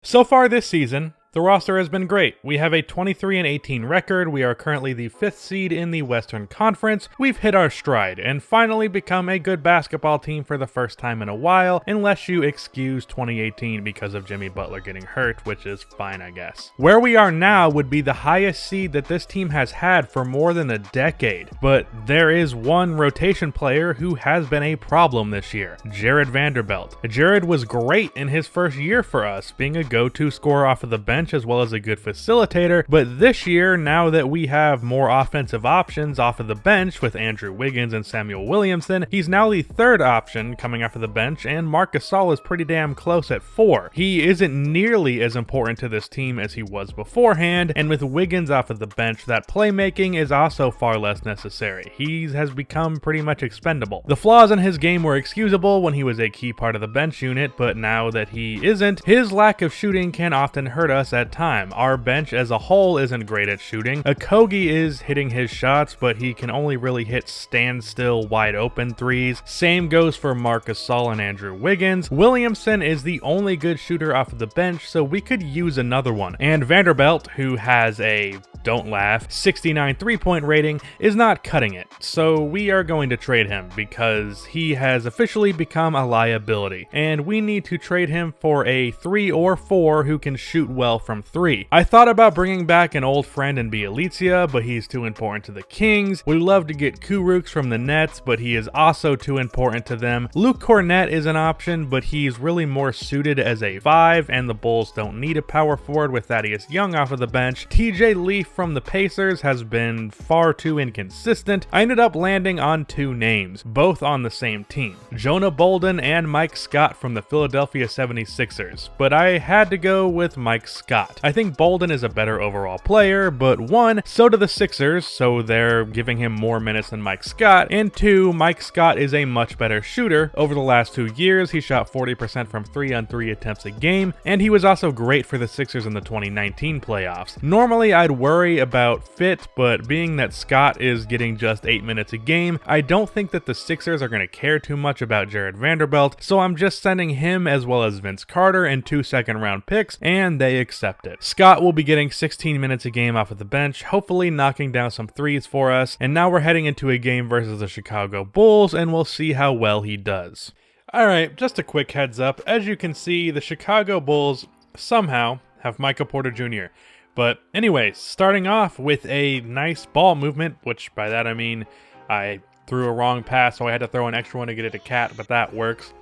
So far this season, the roster has been great. We have a 23-18 record, we are currently the 5th seed in the Western Conference, we've hit our stride, and finally become a good basketball team for the first time in a while, unless you excuse 2018 because of Jimmy Butler getting hurt, which is fine I guess. Where we are now would be the highest seed that this team has had for more than a decade, but there is one rotation player who has been a problem this year, Jarred Vanderbilt. Jarred was great in his first year for us, being a go-to scorer off of the bench as well as a good facilitator, but this year, now that we have more offensive options off of the bench with Andrew Wiggins and Samuel Williamson, he's now the 3rd option coming off of the bench, and Marc Gasol is pretty damn close at 4. He isn't nearly as important to this team as he was beforehand, and with Wiggins off of the bench, that playmaking is also far less necessary. He has become pretty much expendable. The flaws in his game were excusable when he was a key part of the bench unit, but now that he isn't, his lack of shooting can often hurt us at time. Our bench as a whole isn't great at shooting. Okogie is hitting his shots, but he can only really hit standstill wide open threes. Same goes for Marc Gasol and Andrew Wiggins. Williamson is the only good shooter off of the bench, so we could use another one. And Vanderbilt, who has a, don't laugh, 69 3-point rating, is not cutting it. So we are going to trade him because he has officially become a liability, and we need to trade him for a 3 or 4 who can shoot well from 3. I thought about bringing back an old friend in Bjelica, but he's too important to the Kings. We love to get Kurucs from the Nets, but he is also too important to them. Luke Cornett is an option, but he's really more suited as a 5, and the Bulls don't need a power forward with Thaddeus Young off of the bench. TJ Leaf from the Pacers has been far too inconsistent. I ended up landing on 2 names, both on the same team, Jonah Bolden and Mike Scott from the Philadelphia 76ers, but I had to go with Mike Scott. I think Bolden is a better overall player, but 1, so do the Sixers, so they're giving him more minutes than Mike Scott, and 2, Mike Scott is a much better shooter. Over the last 2 years, he shot 40% from 3 on 3 attempts a game, and he was also great for the Sixers in the 2019 playoffs. Normally, I'd worry about fit, but being that Scott is getting just 8 minutes a game, I don't think that the Sixers are going to care too much about Jarred Vanderbilt, so I'm just sending him as well as Vince Carter and 2 second-round picks, and they accept it. Scott will be getting 16 minutes a game off of the bench, hopefully knocking down some threes for us, and now we're heading into a game versus the Chicago Bulls, and we'll see how well he does. Alright, just a quick heads up. As you can see, the Chicago Bulls somehow have Michael Porter Jr. But anyways, starting off with a nice ball movement, which by that I mean I threw a wrong pass, so I had to throw an extra one to get it to Cat, but that works.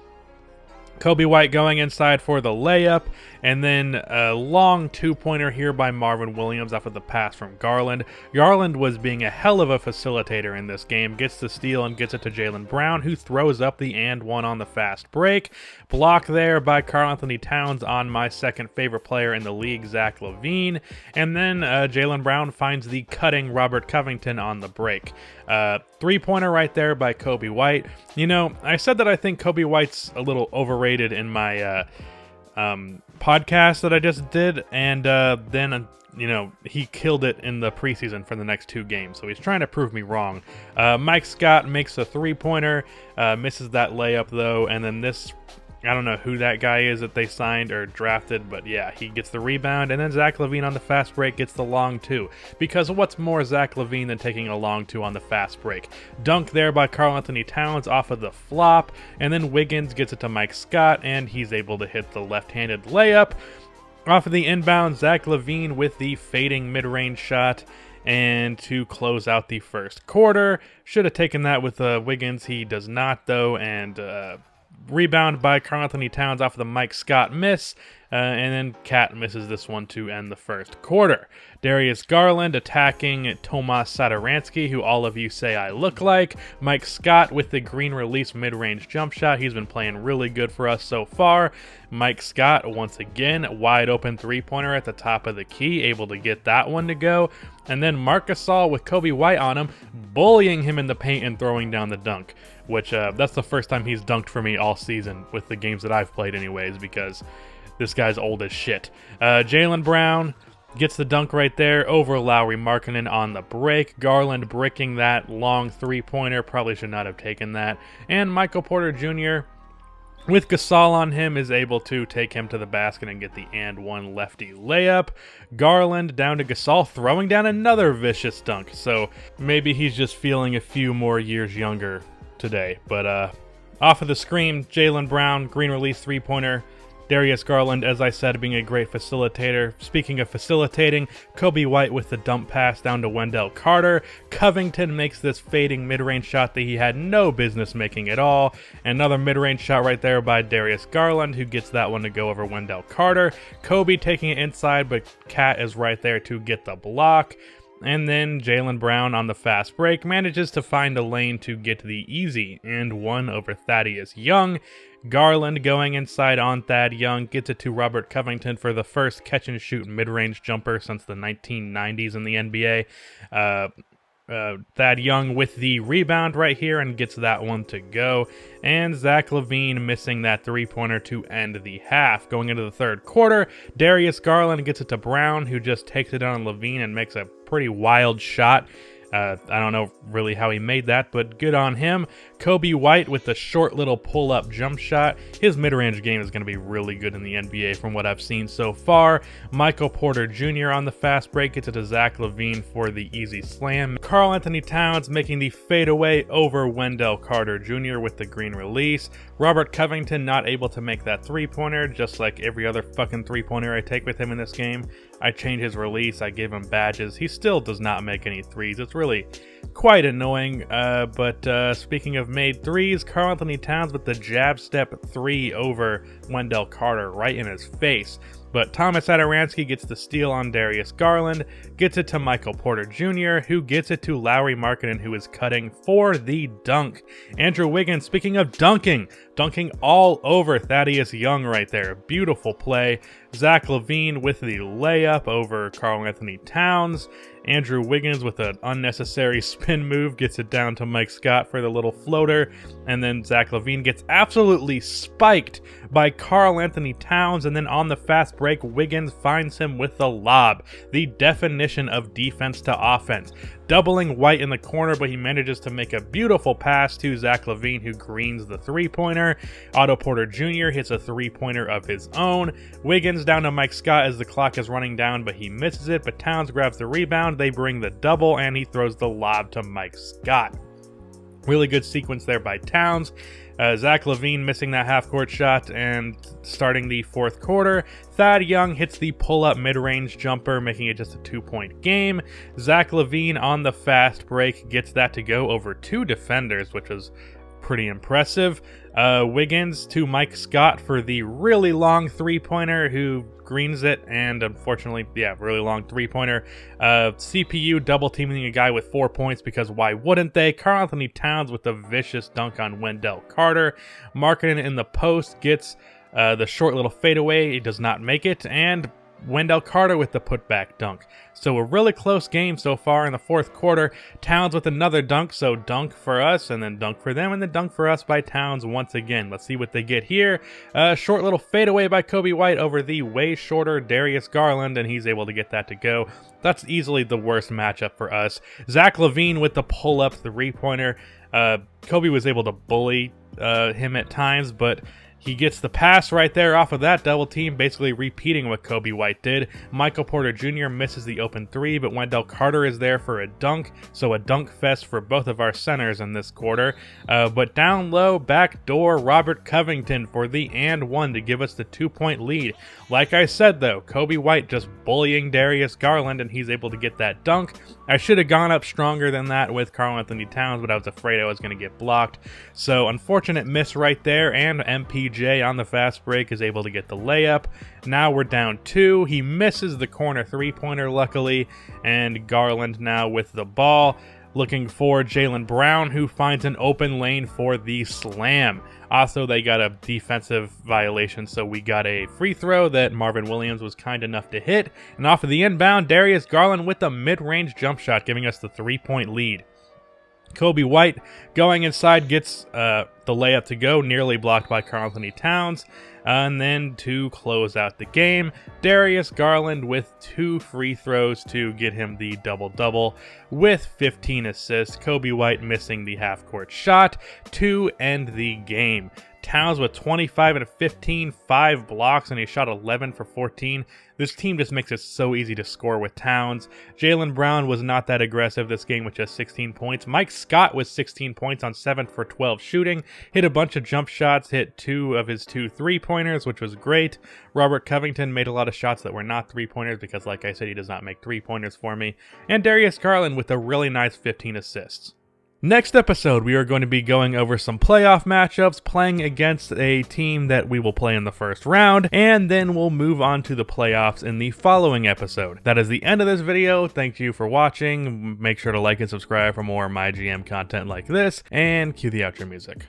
Coby White going inside for the layup, and then a long 2-pointer here by Marvin Williams off of the pass from Garland. Garland was being a hell of a facilitator in this game, gets the steal and gets it to Jaylen Brown, who throws up the and one on the fast break. Block there by Karl-Anthony Towns on my second favorite player in the league, Zach LaVine, and then Jaylen Brown finds the cutting Robert Covington on the break. 3-pointer right there by Coby White. You know, I said that I think Coby White's a little overrated in my podcast that I just did, and then you know, he killed it in the preseason for the next 2 games, so he's trying to prove me wrong. Mike Scott makes a 3-pointer, misses that layup though, and then this, I don't know who that guy is that they signed or drafted, but yeah, he gets the rebound, and then Zach LaVine on the fast break gets the long 2. Because what's more Zach LaVine than taking a long 2 on the fast break? Dunk there by Karl-Anthony Towns off of the flop, and then Wiggins gets it to Mike Scott, and he's able to hit the left-handed layup. Off of the inbound, Zach LaVine with the fading mid-range shot, and to close out the first quarter. Should have taken that with Wiggins, he does not though, and rebound by Karl-Anthony Towns off of the Mike Scott miss, and then Cat misses this one to end the first quarter. Darius Garland attacking Tomas Satoransky, who all of you say I look like. Mike Scott with the green release mid-range jump shot. He's been playing really good for us so far. Mike Scott, once again, wide open 3-pointer at the top of the key, able to get that one to go. And then Marc Gasol with Coby White on him, bullying him in the paint and throwing down the dunk, which that's the first time he's dunked for me all season with the games that I've played anyways, because this guy's old as shit. Jaylen Brown gets the dunk right there over Lauri Markkanen on the break. Garland bricking that long 3-pointer. Probably should not have taken that. And Michael Porter Jr. with Gasol on him, is able to take him to the basket and get the and one lefty layup. Garland down to Gasol, throwing down another vicious dunk. So maybe he's just feeling a few more years younger today. But off of the screen, Jaylen Brown, green release three-pointer. Darius Garland, as I said, being a great facilitator. Speaking of facilitating, Coby White with the dump pass down to Wendell Carter. Covington makes this fading mid-range shot that he had no business making at all. Another mid-range shot right there by Darius Garland, who gets that one to go over Wendell Carter. Coby taking it inside, but Cat is right there to get the block. And then Jaylen Brown on the fast break manages to find a lane to get the easy and one over Thaddeus Young. Garland going inside on Thad Young gets it to Robert Covington for the first catch-and-shoot mid-range jumper since the 1990s in the NBA. Thad Young with the rebound right here and gets that one to go. And Zach LaVine missing that three-pointer to end the half. Going into the third quarter, Darius Garland gets it to Brown, who just takes it on LaVine and makes a pretty wild shot. I don't know really how he made that, but good on him. Coby White with the short little pull-up jump shot. His mid-range game is going to be really good in the NBA from what I've seen so far. Michael Porter Jr. on the fast break gets it to Zach LaVine for the easy slam. Karl-Anthony Towns making the fadeaway over Wendell Carter Jr. with the green release. Robert Covington not able to make that three-pointer, just like every other fucking three-pointer I take with him in this game. I change his release, I give him badges. He still does not make any threes. It's really quite annoying, but speaking of made threes, Karl-Anthony Towns with the jab step three over Wendell Carter right in his face. But Thomas Satoransky gets the steal on Darius Garland, gets it to Michael Porter Jr., who gets it to Lauri Markkanen, who is cutting for the dunk. Andrew Wiggins, speaking of dunking all over Thaddeus Young right there. Beautiful play. Zach LaVine with the layup over Karl-Anthony Towns. Andrew Wiggins with an unnecessary spin move gets it down to Mike Scott for the little floater. And then Zach LaVine gets absolutely spiked by Karl-Anthony Towns. And then on the fast break, Wiggins finds him with the lob. The definition of defense to offense. Doubling White in the corner, but he manages to make a beautiful pass to Zach LaVine, who greens the three-pointer. Otto Porter Jr. hits a three-pointer of his own. Wiggins down to Mike Scott as the clock is running down, but he misses it. But Towns grabs the rebound. They bring the double, and he throws the lob to Mike Scott. Really good sequence there by Towns. Zach LaVine missing that half-court shot, and starting the fourth quarter, Thad Young hits the pull-up mid-range jumper, making it just a 2-point game. Zach LaVine on the fast break gets that to go over two defenders, which was pretty impressive. Wiggins to Mike Scott for the really long three-pointer, who greens it, and unfortunately, really long three-pointer. CPU double-teaming a guy with 4 points, because why wouldn't they? Karl-Anthony Towns with a vicious dunk on Wendell Carter. Markkanen in the post gets the short little fadeaway. He does not make it, and Wendell Carter with the putback dunk. So a really close game so far in the fourth quarter. Towns with another dunk, so dunk for us, and then dunk for them, and then dunk for us by Towns once again. Let's see what they get here. Short little fadeaway by Coby White over the way shorter Darius Garland, and he's able to get that to go. That's easily the worst matchup for us. Zach LaVine with the pull-up three-pointer. Coby was able to bully him at times, but he gets the pass right there off of that double team, basically repeating what Coby White did. Michael Porter Jr. misses the open three, but Wendell Carter is there for a dunk, so a dunk fest for both of our centers in this quarter. But down low, backdoor, Robert Covington for the and one to give us the 2-point lead. Like I said though, Coby White just bullying Darius Garland, and he's able to get that dunk. I should have gone up stronger than that with Karl-Anthony Towns, but I was afraid I was going to get blocked. So unfortunate miss right there, and MPJ on the fast break is able to get the layup. Now we're down 2. He misses the corner three-pointer luckily, and Garland now with the ball, looking for Jaylen Brown, who finds an open lane for the slam. Also, they got a defensive violation, so we got a free throw that Marvin Williams was kind enough to hit. And off of the inbound, Darius Garland with a mid-range jump shot, giving us the 3-point lead. Coby White going inside gets the layup to go, nearly blocked by Karl-Anthony Towns. And then to close out the game, Darius Garland with 2 free throws to get him the double-double with 15 assists. Kobe White missing the half-court shot to end the game. Towns with 25 and 15, 5 blocks, and he shot 11 for 14. This team just makes it so easy to score with Towns. Jaylen Brown was not that aggressive this game with just 16 points. Mike Scott was 16 points on 7 for 12 shooting. Hit a bunch of jump shots, hit 2 of his 2 3-pointers, which was great. Robert Covington made a lot of shots that were not 3-pointers because, like I said, he does not make 3-pointers for me. And Darius Garland with a really nice 15 assists. Next episode, we are going to be going over some playoff matchups, playing against a team that we will play in the first round, and then we'll move on to the playoffs in the following episode. That is the end of this video. Thank you for watching. Make sure to like and subscribe for more MyGM content like this, and cue the outro music.